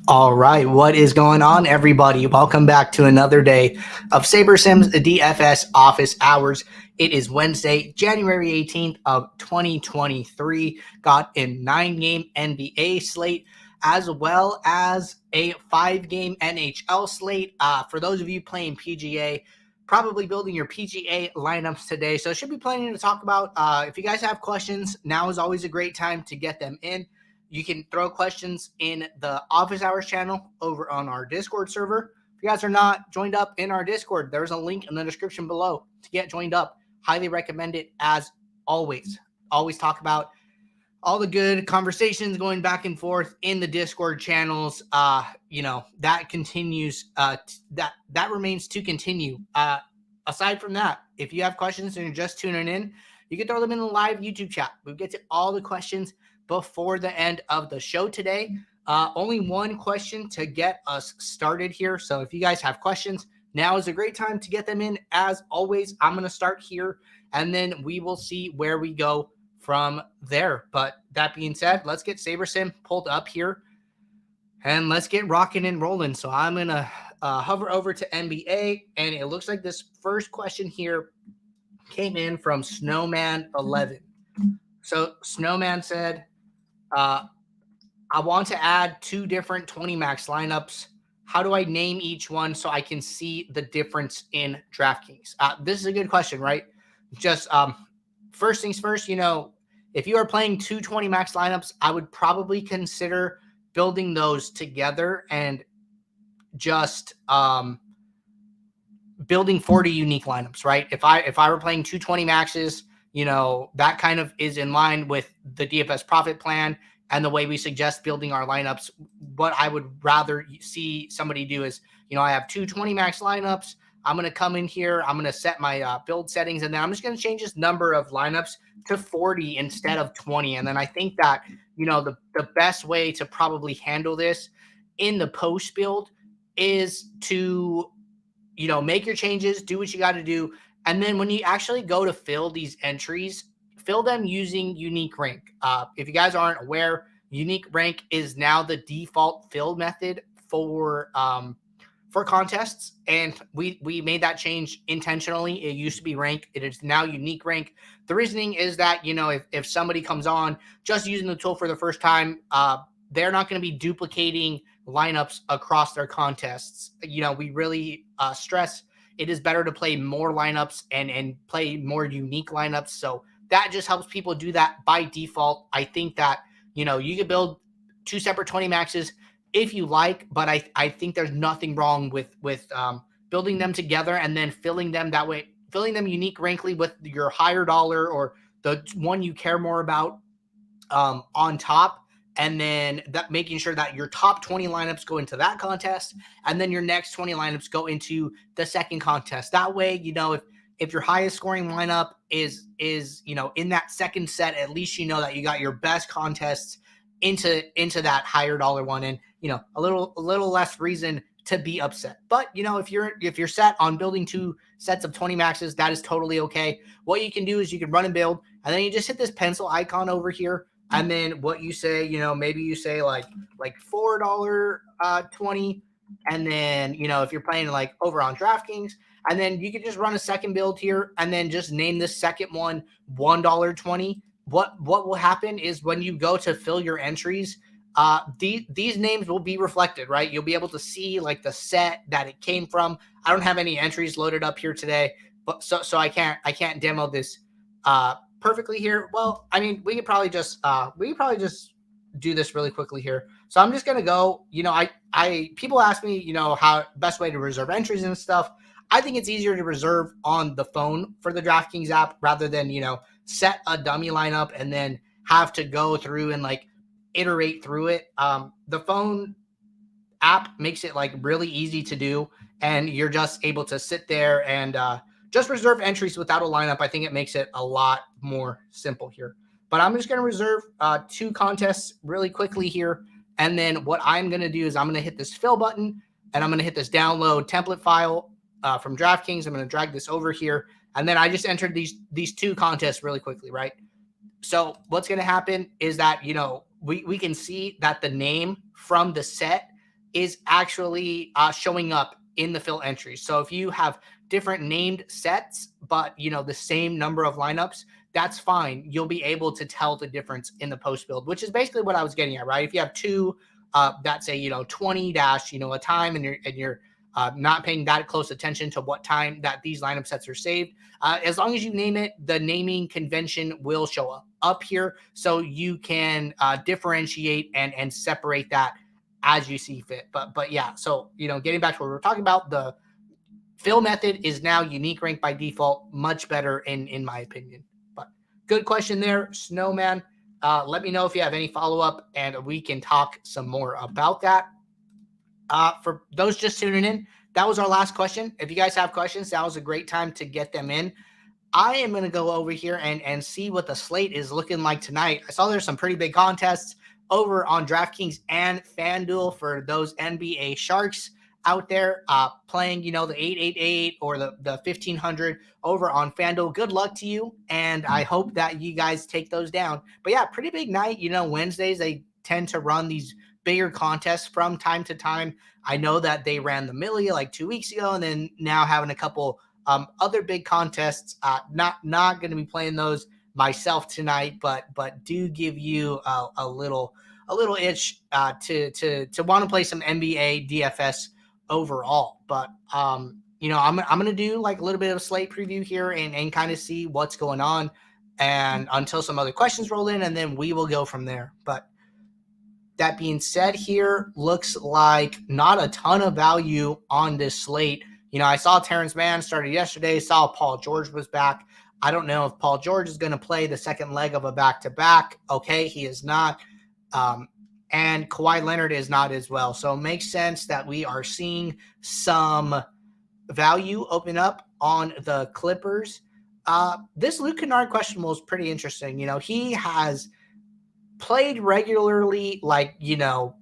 All right, what is going on, everybody? Welcome back to another day of SaberSim's DFS office hours. It is Wednesday, January 18th of 2023. Got a 9-game NBA slate as well as a 5-game NHL slate. For those of you playing PGA, probably building your PGA lineups today. So should be plenty to talk about. If you guys have questions, now is always a great time to get them in. You can throw questions in the office hours channel over on our Discord server. If you guys are not joined up in our Discord, there's a link in the description below to get joined up. Highly recommend it as always. Always talk about all the good conversations going back and forth in the Discord channels. That continues. That remains to continue. Aside from that, if you have questions and you're just tuning in, you can throw them in the live YouTube chat. We'll get to all the questions before the end of the show today. Only one question to get us started here. So if you guys have questions, now is a great time to get them in. As always, I'm going to start here, and then we will see where we go from there. But that being said, let's get SaberSim pulled up here, and let's get rocking and rolling. So I'm going to hover over to NBA, and it looks like this first question here came in from Snowman11. So Snowman said, I want to add 2 different 20 max lineups. How do I name each one so I can see the difference in DraftKings? This is a good question, right? Just first things first, if you are playing 2 20 max lineups, I would probably consider building those together and just building 40 unique lineups, right? If I were playing 2 20 maxes, that kind of is in line with the DFS profit plan and the way we suggest building our lineups. What I would rather see somebody do is, I have 2 20 max lineups. I'm going to come in here. I'm going to set my build settings, and then I'm just going to change this number of lineups to 40 instead of 20. And then I think that, the best way to probably handle this in the post build is to, make your changes, do what you got to do. And then when you actually go to fill these entries, fill them using unique rank. If you guys aren't aware, unique rank is now the default fill method for contests. And we made that change intentionally. It used to be rank. It is now unique rank. The reasoning is that, if somebody comes on just using the tool for the first time, they're not going to be duplicating lineups across their contests. We really stress it is better to play more lineups and play more unique lineups. So that just helps people do that by default. I think that, you could build 2 separate 20 maxes if you like, but I think there's nothing wrong with building them together and then filling them that way, filling them unique rankly with your higher dollar or the one you care more about on top. And then that making sure that your top 20 lineups go into that contest, and then your next 20 lineups go into the second contest. That way, if your highest scoring lineup is in that second set, at least that you got your best contests into that higher dollar one, and a little less reason to be upset. But if you're set on building 2 sets of 20 maxes, that is totally okay. What you can do is you can run and build, and then you just hit this pencil icon over here. And then what you say, maybe you say like $4.20. And then, if you're playing like over on DraftKings, and then you can just run a second build here and then just name this second one $1.20. What will happen is when you go to fill your entries, these names will be reflected, right? You'll be able to see like the set that it came from. I don't have any entries loaded up here today, but so I can't demo this perfectly here. Well, I mean, we could probably just do this really quickly here. So I'm just gonna go. People ask me, how best way to reserve entries and stuff. I think it's easier to reserve on the phone for the DraftKings app rather than set a dummy lineup and then have to go through and like iterate through it. The phone app makes it like really easy to do, and you're just able to sit there and just reserve entries without a lineup. I think it makes it a lot more simple here. But I'm just going to reserve 2 contests really quickly here. And then what I'm going to do is I'm going to hit this fill button, and I'm going to hit this download template file from DraftKings. I'm going to drag this over here. And then I just entered these 2 contests really quickly, right? So what's going to happen is that, we can see that the name from the set is actually showing up in the fill entries. So if you have different named sets, but the same number of lineups, that's fine. You'll be able to tell the difference in the post build, which is basically what I was getting at, right? If you have two that say 20 dash a time, and you're not paying that close attention to what time that these lineup sets are saved, as long as you name it, the naming convention will show up here, so you can differentiate and separate that as you see fit. But yeah, so getting back to what we were talking about, the fill method is now unique rank by default, much better in my opinion. But good question there, Snowman. Let me know if you have any follow-up, and we can talk some more about that. For those just tuning in, that was our last question. If you guys have questions, that was a great time to get them in. I am going to go over here and see what the slate is looking like tonight. I saw there's some pretty big contests over on DraftKings and FanDuel for those NBA Sharks out there playing, the 888 or the 1500 over on FanDuel. Good luck to you, and I hope that you guys take those down. But yeah, pretty big night. Wednesdays, they tend to run these bigger contests from time to time. I know that they ran the Millie like 2 weeks ago, and then now having a couple other big contests. Not going to be playing those myself tonight, but do give you a little itch to want to play some NBA DFS overall. But I'm going to do like a little bit of a slate preview here and kind of see what's going on, and until some other questions roll in, and then we will go from there. But that being said, here looks like not a ton of value on this slate. I saw Terrence Mann started yesterday, saw Paul George was back. I don't know if Paul George is going to play the second leg of a back-to-back. Okay, he is not. And Kawhi Leonard is not as well. So it makes sense that we are seeing some value open up on the Clippers. This Luke Kennard question was pretty interesting. He has played regularly,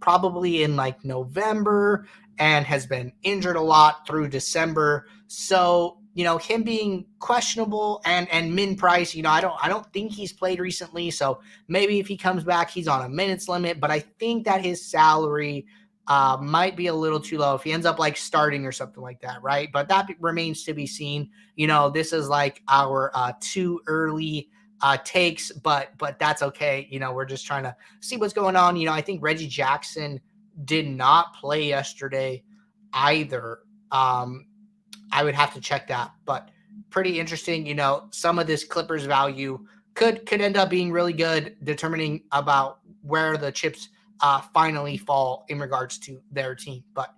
probably in November, and has been injured a lot through December. So, him being questionable and min price, I don't think he's played recently. So maybe if he comes back, he's on a minutes limit, but I think that his salary might be a little too low if he ends up starting or something like that. Right. But that remains to be seen. This is our too early takes, but that's okay. We're just trying to see what's going on. I think Reggie Jackson did not play yesterday either. I would have to check that, but pretty interesting. Some of this Clippers value could end up being really good, determining about where the chips finally fall in regards to their team. But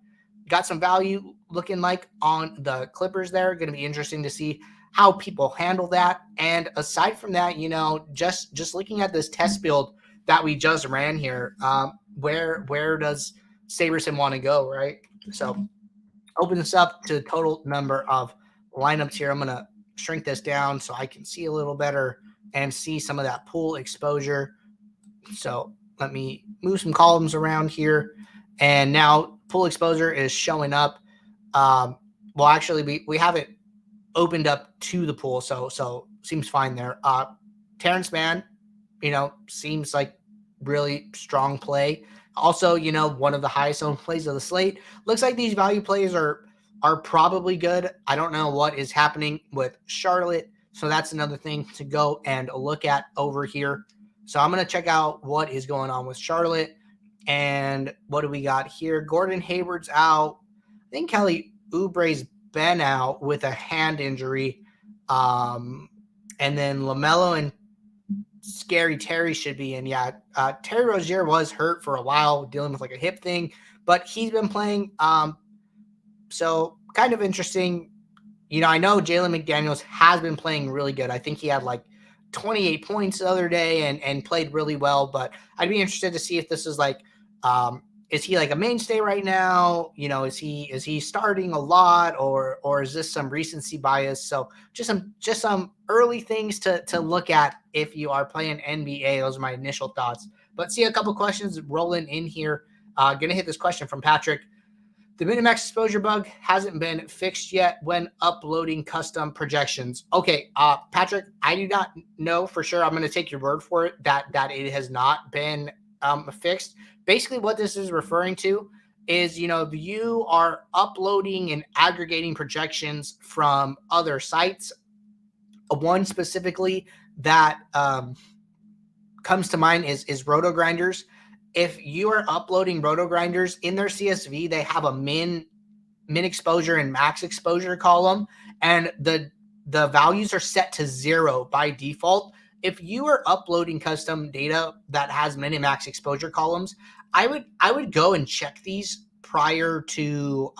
got some value looking like on the Clippers there. Going to be interesting to see how people handle that. And aside from that, just looking at this test build that we just ran here, where does SaberSim want to go, right? So open this up to the total number of lineups here. I'm going to shrink this down so I can see a little better and see some of that pool exposure. So let me move some columns around here. And now pool exposure is showing up. Well, actually, we have it opened up to the pool, so seems fine there. Terrence Mann, seems like really strong play. Also, one of the highest owned plays of the slate. Looks like these value plays are probably good. I don't know what is happening with Charlotte, so that's another thing to go and look at over here. So I'm going to check out what is going on with Charlotte. And what do we got here? Gordon Hayward's out. I think Kelly Oubre's been out with a hand injury. And then LaMelo and Scary Terry should be in. Yeah, Terry Rozier was hurt for a while, dealing with a hip thing, but he's been playing. So kind of interesting. I know Jalen McDaniels has been playing really good. I think he had 28 points the other day and played really well, but I'd be interested to see if this is is he a mainstay right now? Is he starting a lot, or is this some recency bias? So just some early things to look at if you are playing NBA. Those are my initial thoughts. But see a couple questions rolling in here. Gonna hit this question from Patrick. The Minimax exposure bug hasn't been fixed yet when uploading custom projections. Okay, Patrick, I do not know for sure. I'm going to take your word for it that it has not been fixed. Basically, what this is referring to is, you are uploading and aggregating projections from other sites. One specifically that comes to mind is Roto Grinders. If you are uploading Roto Grinders in their CSV, they have a min exposure and max exposure column, and the values are set to 0 by default. If you are uploading custom data that has min and max exposure columns, I would go and check these prior to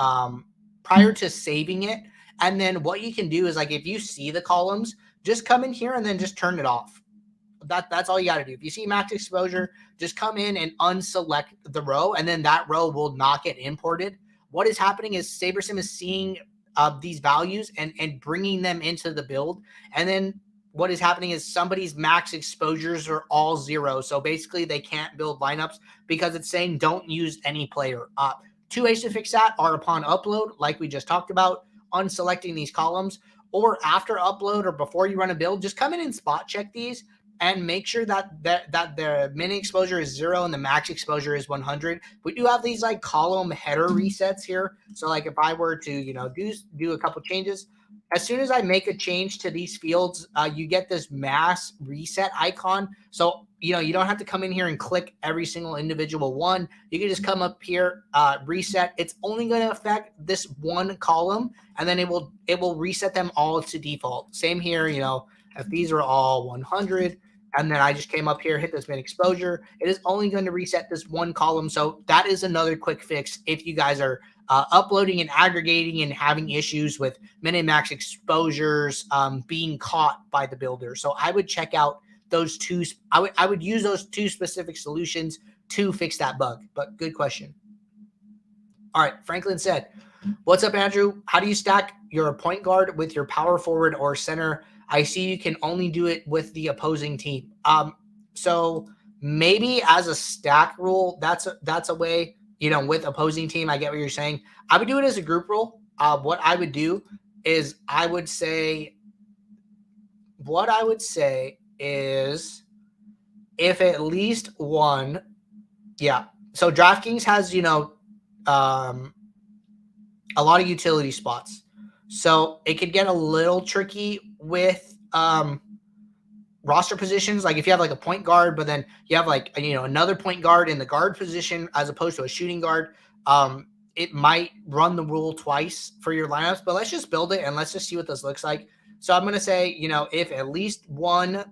saving it. And then what you can do is, like, if you see the columns, just come in here and then just turn it off. That's all you got to do. If you see max exposure, just come in and unselect the row, and then that row will not get imported. What is happening is SaberSim is seeing these values and bringing them into the build. And then what is happening is somebody's max exposures are all 0. So basically they can't build lineups because it's saying don't use any player. 2 ways to fix that are upon upload, like we just talked about, unselecting these columns, or after upload or before you run a build, just come in and spot check these and make sure that the min exposure is 0 and the max exposure is 100. We do have these like column header resets here. So like if I were to, do a couple changes, as soon as I make a change to these fields, you get this mass reset icon. So, you don't have to come in here and click every single individual one. You can just come up here, reset. It's only going to affect this one column, and then it will reset them all to default. Same here, if these are all 100, and then I just came up here, hit this min exposure, it is only going to reset this one column. So that is another quick fix if you guys are uploading and aggregating and having issues with min and max exposures being caught by the builder. So I would check out those two. I would use those 2 specific solutions to fix that bug. But good question. All right, Franklin said, "What's up, Andrew? How do you stack your point guard with your power forward or center? I see you can only do it with the opposing team." So maybe as a stack rule, that's a way, with opposing team. I get what you're saying. I would do it as a group rule. What I would do is if at least one, yeah. So DraftKings has, a lot of utility spots. So it could get a little tricky with roster positions. Like if you have like a point guard, but then you have like, another point guard in the guard position as opposed to a shooting guard, it might run the rule twice for your lineups. But let's just build it and let's just see what this looks like. So I'm going to say, if at least one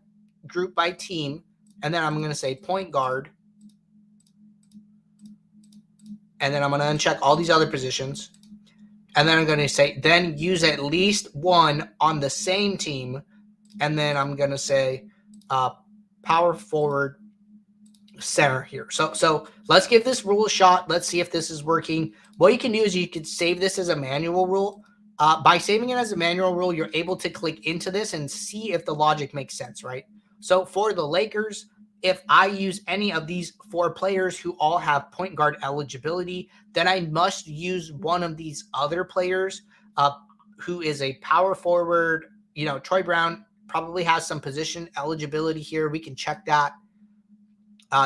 group by team, and then I'm going to say point guard, and then I'm going to uncheck all these other positions. And then I'm going to say, then use at least one on the same team. And then I'm going to say power forward center here. So let's give this rule a shot. Let's see if this is working. What you can do is you could save this as a manual rule. By saving it as a manual rule, you're able to click into this and see if the logic makes sense, right? So for the Lakers, if I use any of these 4 players who all have point guard eligibility, then I must use one of these other players who is a power forward. Troy Brown probably has some position eligibility here. We can check that.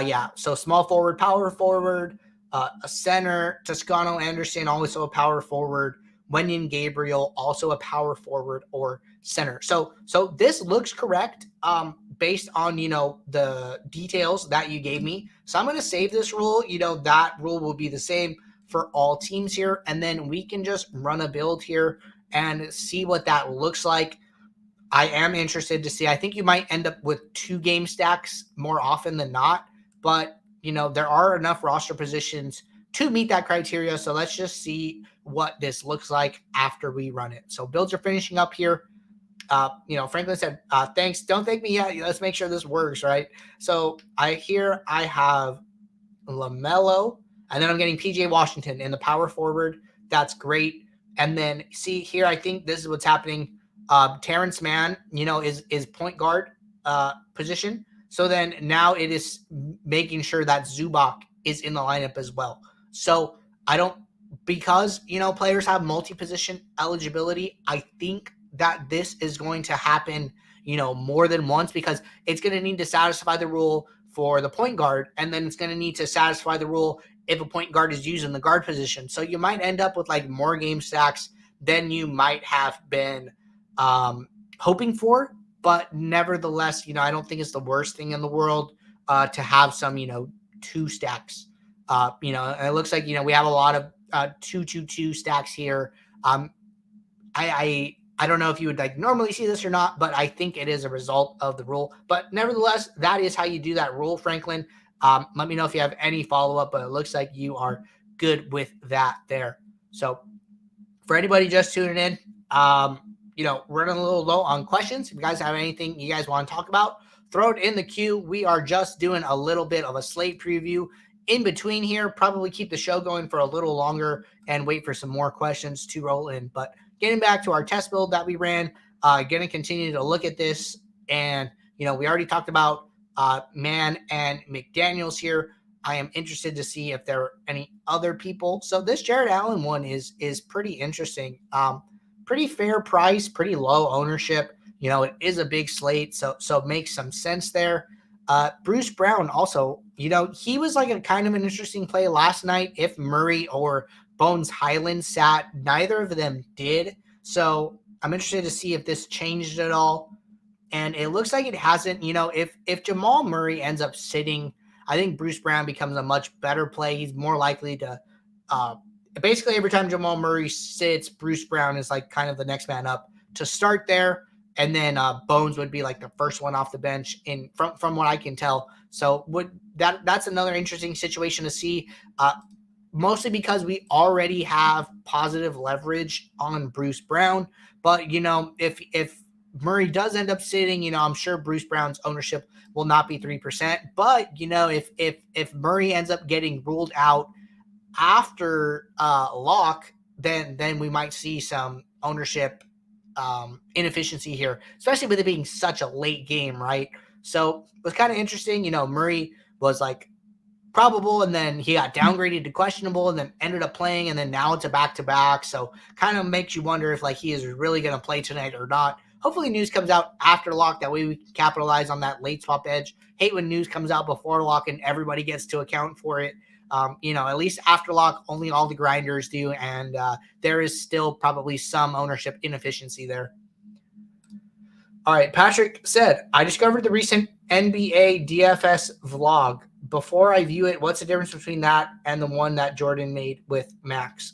Yeah, so small forward, power forward, a center, Toscano Anderson, also a power forward, Wenyen Gabriel, also a power forward or center. So this looks correct based on, the details that you gave me. So I'm going to save this rule. That rule will be the same for all teams here. And then we can just run a build here and see what that looks like. I am interested to see. I think you might end up with 2 game stacks more often than not. But, there are enough roster positions to meet that criteria. So let's just see what this looks like after we run it. So builds are finishing up here. Franklin said, thanks. Don't thank me yet. Let's make sure this works, right? So I have LaMelo, and then I'm getting PJ Washington in the power forward. That's great. And then see here, I think this is what's happening. Terrence Mann, is point guard position. So then now it is making sure that Zubac is in the lineup as well. So because players have multi-position eligibility, I think that this is going to happen, more than once, because it's going to need to satisfy the rule for the point guard, and then it's going to need to satisfy the rule if a point guard is used in the guard position. So you might end up with like more game stacks than you might have been hoping for. But nevertheless, I don't think it's the worst thing in the world to have some, 2 stacks. It looks like, we have a lot of 2-2-2 stacks here. I don't know if you would like normally see this or not, but I think it is a result of the rule. But nevertheless, that is how you do that rule, Franklin. Let me know if you have any follow-up, but it looks like you are good with that there. So for anybody just tuning in, running a little low on questions. If you guys have anything you guys want to talk about, throw it in the queue. We are just doing a little bit of a slate preview in between here. Probably keep the show going for a little longer and wait for some more questions to roll in. But getting back to our test build that we ran, going to continue to look at this. And, we already talked about Mann and McDaniels here. I am interested to see if there are any other people. So this Jared Allen one is pretty interesting. Pretty fair price, pretty low ownership. It is a big slate, so it makes some sense there. Bruce Brown also, he was like a kind of an interesting play last night. If Murray or Bones Highland sat, neither of them did. So I'm interested to see if this changed at all. And it looks like it hasn't. If Jamal Murray ends up sitting, I think Bruce Brown becomes a much better play. He's more likely to basically every time Jamal Murray sits, Bruce Brown is like kind of the next man up to start there. And then Bones would be like the first one off the bench from what I can tell. So that's another interesting situation to see, mostly because we already have positive leverage on Bruce Brown. But, if Murray does end up sitting, I'm sure Bruce Brown's ownership will not be 3%. But, if Murray ends up getting ruled out after lock, then we might see some ownership inefficiency here, especially with it being such a late game, right? So it was kind of interesting. Murray was like probable, and then he got downgraded to questionable, and then ended up playing, and then now it's a back-to-back. So kind of makes you wonder if like he is really going to play tonight or not. Hopefully news comes out after lock. That way we can capitalize on that late swap edge. Hate when news comes out before lock and everybody gets to account for it. At least after lock, only all the grinders do, and there is still probably some ownership inefficiency there. All right, Patrick said, I discovered the recent NBA DFS vlog. Before I view it, what's the difference between that and the one that Jordan made with Max?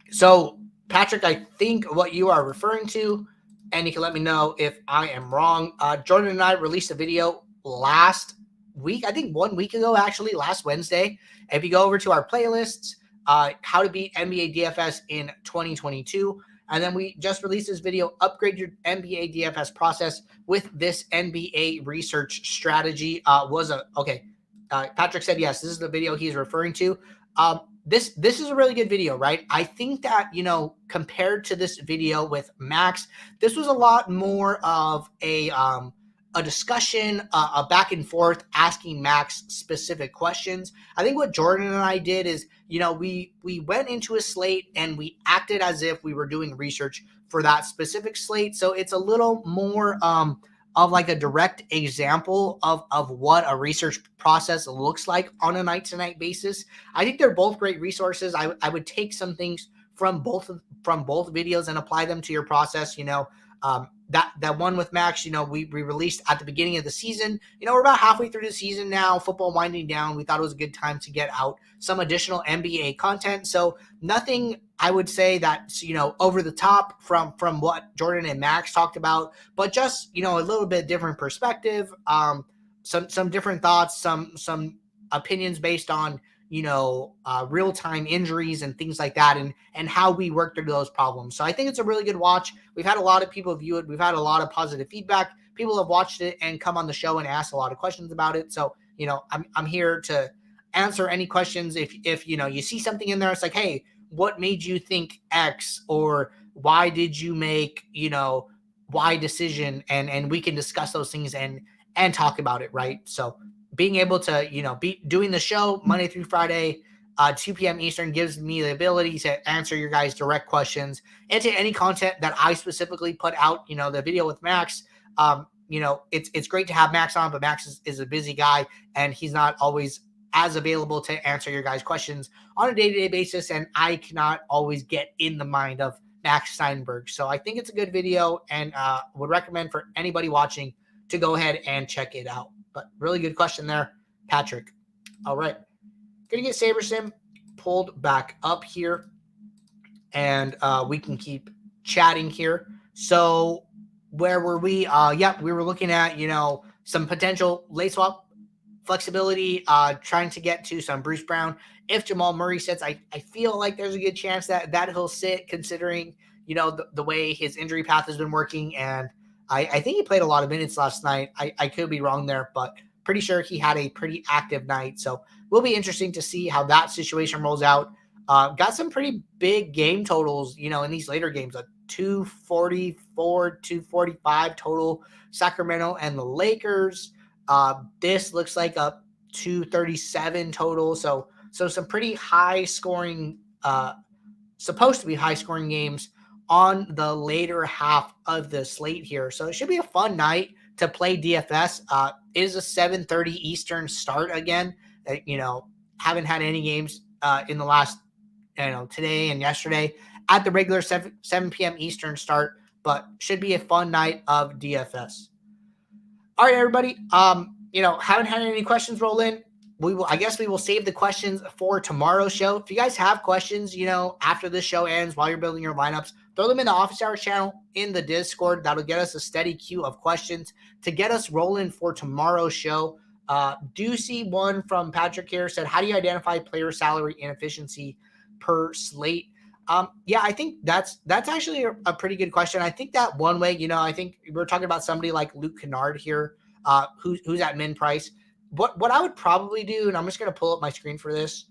So, Patrick, I think what you are referring to, and you can let me know if I am wrong. Jordan and I released a video last week, I think 1 week ago, actually, last Wednesday. If you go over to our playlists, how to beat NBA DFS in 2022, and then we just released this video, upgrade your NBA DFS process with this NBA research strategy. Patrick said, yes, this is the video he's referring to. This is a really good video, right? I think that, compared to this video with Max, this was a lot more of a discussion, a back and forth, asking Max specific questions. I think what Jordan and I did is, we went into a slate and we acted as if we were doing research for that specific slate. So it's a little more of like a direct example of what a research process looks like on a night-to-night basis. I think they're both great resources. I would take some things from both videos and apply them to your process. That one with Max, we released at the beginning of the season. We're about halfway through the season now, football winding down. We thought it was a good time to get out some additional NBA content. So nothing, I would say, that's, over the top from what Jordan and Max talked about, but just, a little bit different perspective, some different thoughts, some opinions based on, real-time injuries and things like that, and how we work through those problems. So I think it's a really good watch. We've had a lot of people view it. We've had a lot of positive feedback. People have watched it and come on the show and asked a lot of questions about it. So, I'm here to answer any questions. If you see something in there, it's like, hey, what made you think X, or why did you make, Y decision? And we can discuss those things and talk about it, right? So being able to, be doing the show Monday through Friday, 2 p.m. Eastern, gives me the ability to answer your guys' direct questions and to any content that I specifically put out. The video with Max, it's great to have Max on, but Max is a busy guy, and he's not always as available to answer your guys' questions on a day-to-day basis, and I cannot always get in the mind of Max Steinberg. So I think it's a good video, and would recommend for anybody watching to go ahead and check it out. But really good question there, Patrick. All right. Going to get SaberSim pulled back up here, and we can keep chatting here. So where were we? We were looking at, some potential late swap flexibility, trying to get to some Bruce Brown. If Jamal Murray sits, I feel like there's a good chance that he'll sit, considering, the way his injury path has been working. And I think he played a lot of minutes last night. I could be wrong there, but pretty sure he had a pretty active night. So will be interesting to see how that situation rolls out. Got some pretty big game totals, in these later games, a 244, 245 total, Sacramento and the Lakers. This looks like a 237 total. So some pretty high scoring, supposed to be high scoring games on the later half of the slate here. So it should be a fun night to play DFS. It is a 7:30 Eastern start again. Haven't had any games in the last, today and yesterday at the regular 7 p.m. Eastern start, but should be a fun night of DFS. All right, everybody. Haven't had any questions roll in. I guess we will save the questions for tomorrow's show. If you guys have questions, after this show ends, while you're building your lineups, throw them in the Office Hours channel in the Discord. That'll get us a steady queue of questions to get us rolling for tomorrow's show. Do see one from Patrick here, said, how do you identify player salary inefficiency per slate? I think that's actually a pretty good question. I think that one way, I think we're talking about somebody like Luke Kennard here, who's at min price. What I would probably do, and I'm just going to pull up my screen for this,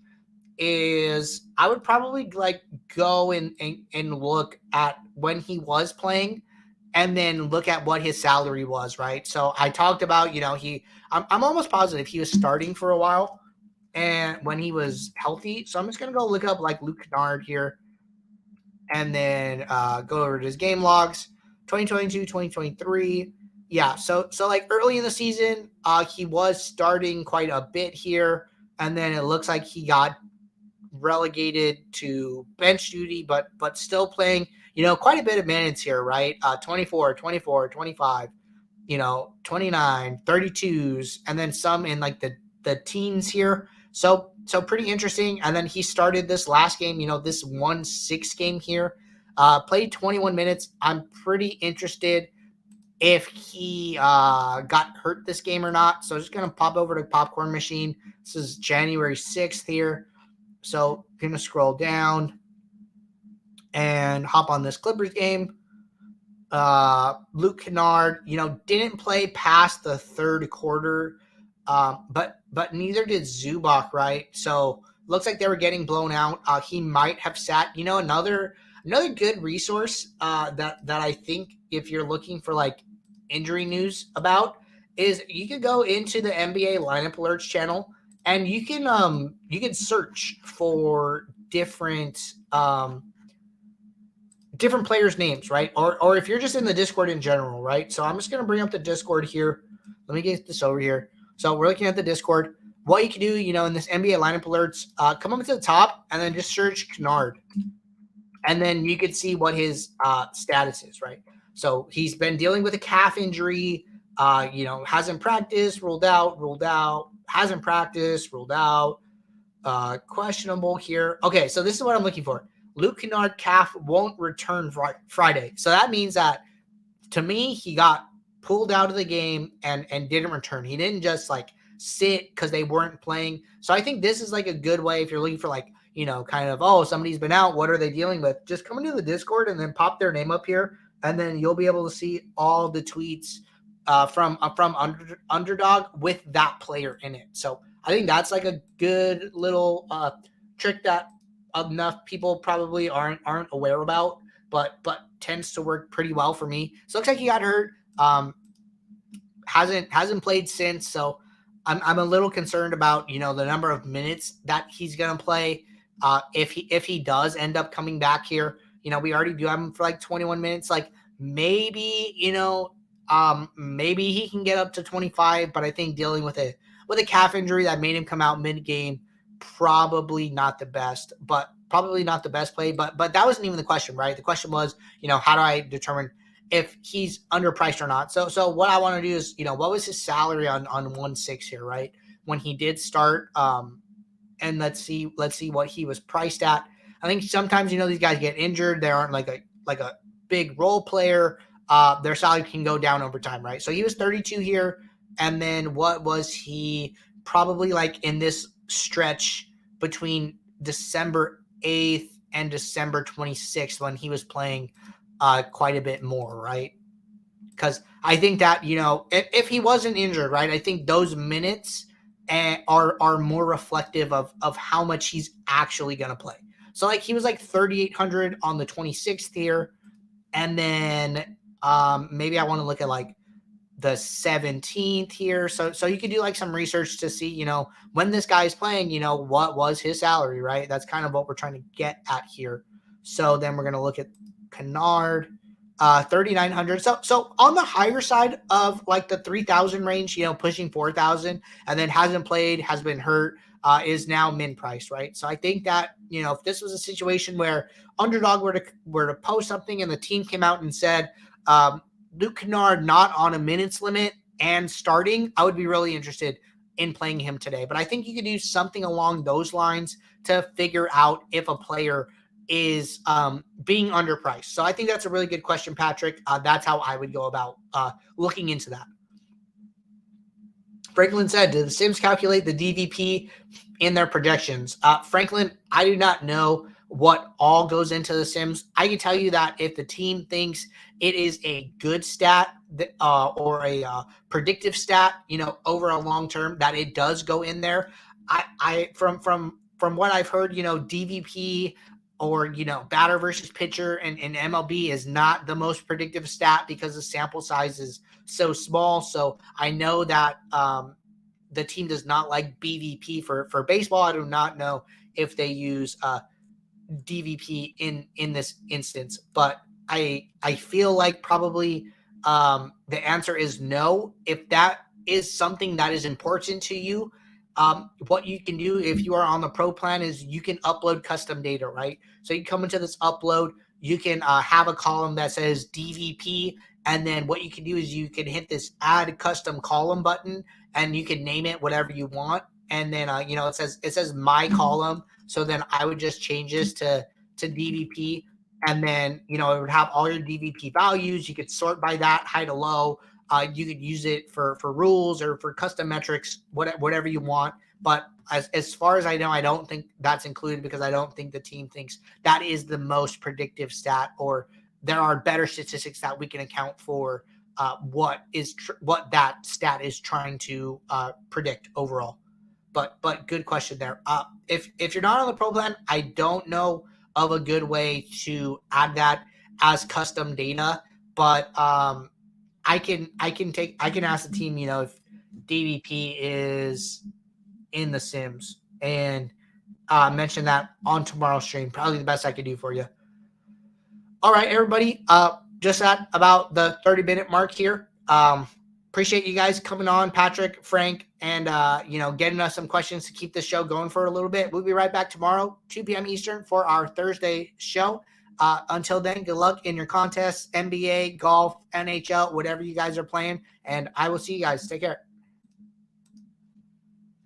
is I would probably go and look at when he was playing, and then look at what his salary was, right? So I talked about, I'm almost positive he was starting for a while, and when he was healthy. So I'm just going to go look up Luke Kennard here, and then go over to his game logs, 2022, 2023. Yeah, so early in the season, he was starting quite a bit here, and then it looks like he got relegated to bench duty, but still playing, quite a bit of minutes here, right? 24, 24, 25, 29, 32s, and then some in the teens here. So pretty interesting. And then he started this last game, this 1-6 game here, played 21 minutes. I'm pretty interested if he got hurt this game or not. So just going to pop over to Popcorn Machine. This is January 6th here. So going to scroll down and hop on this Clippers game. Luke Kennard, didn't play past the third quarter, but neither did Zubac, right? So looks like they were getting blown out. He might have sat, another good resource that I think if you're looking for injury news about is you could go into the NBA lineup alerts channel, and you can search for different players' names, right? Or if you're just in the Discord in general, right? So I'm just going to bring up the Discord here. Let me get this over here. So we're looking at the Discord. What you can do, in this NBA lineup alerts, come up to the top and then just search Kennard. And then you could see what his status is, right? So he's been dealing with a calf injury, hasn't practiced, ruled out, hasn't practiced, ruled out, questionable here. Okay, so this is what I'm looking for. Luke Kennard calf won't return Friday. So that means that, to me, he got pulled out of the game and didn't return. He didn't just sit because they weren't playing. So I think this is a good way if you're looking for somebody's been out. What are they dealing with? Just come into the Discord and then pop their name up here, and then you'll be able to see all the tweets from Underdog with that player in it. So I think that's a good little trick that enough people probably aren't aware about, but tends to work pretty well for me. So it looks like he got hurt. Hasn't played since. So I'm a little concerned about, the number of minutes that he's going to play. If he does end up coming back here, we already do have him for 21 minutes. Maybe, Maybe he can get up to 25, but I think dealing with a calf injury that made him come out mid game, probably not the best play. But that wasn't even the question, right? The question was, how do I determine if he's underpriced or not? So what I want to do is, what was his salary on 1/6 here, right? When he did start, and let's see what he was priced at. I think sometimes, these guys get injured. They aren't like a big role player. Their salary can go down over time, right? So he was 32 here. And then what was he probably like in this stretch between December 8th and December 26th when he was playing quite a bit more, right? Because I think that, if he wasn't injured, right, I think those minutes are more reflective of how much he's actually going to play. So like he was like 3,800 on the 26th here. And then maybe I want to look at like the 17th here. So you could do like some research to see, when this guy is playing, what was his salary, right? That's kind of what we're trying to get at here. So then we're going to look at Kennard, 3,900. So on the higher side of like the 3,000 range, pushing 4,000, and then hasn't played, has been hurt, is now min price, right? So I think that, if this was a situation where Underdog were to post something and the team came out and said, Luke Kennard not on a minutes limit and starting, I would be really interested in playing him today. But I think you could do something along those lines to figure out if a player is being underpriced. So I think that's a really good question, Patrick. That's how I would go about looking into that. Franklin said, do the Sims calculate the DVP in their projections? Franklin, I do not know what all goes into the Sims. I can tell you that if the team thinks it is a good stat or a predictive stat, over a long term, that it does go in there. I from what I've heard, DVP or batter versus pitcher and MLB is not the most predictive stat because the sample size is so small. So I know that the team does not like BVP for baseball. I do not know if they use DVP in this instance, but I feel like probably the answer is no. If that is something that is important to you, what you can do if you are on the pro plan is you can upload custom data, right? So you come into this upload, you can have a column that says DVP, and then what you can do is you can hit this add custom column button, and you can name it whatever you want. And then it says my column. So then I would just change this to DVP, and then it would have all your DVP values. You could sort by that high to low. You could use it for rules or for custom metrics, whatever you want. But as far as I know, I don't think that's included because I don't think the team thinks that is the most predictive stat, or there are better statistics that we can account for what that stat is trying to predict overall. But good question there. If you're not on the pro plan, I don't know of a good way to add that as custom data. But I can ask the team, if DVP is in the Sims, and mention that on tomorrow's stream. Probably the best I could do for you. All right, everybody. Just at about the 30-minute mark here. Appreciate you guys coming on, Patrick, Frank, and getting us some questions to keep this show going for a little bit. We'll be right back tomorrow, 2 p.m. Eastern, for our Thursday show. Until then, good luck in your contests, NBA, golf, NHL, whatever you guys are playing, and I will see you guys. Take care.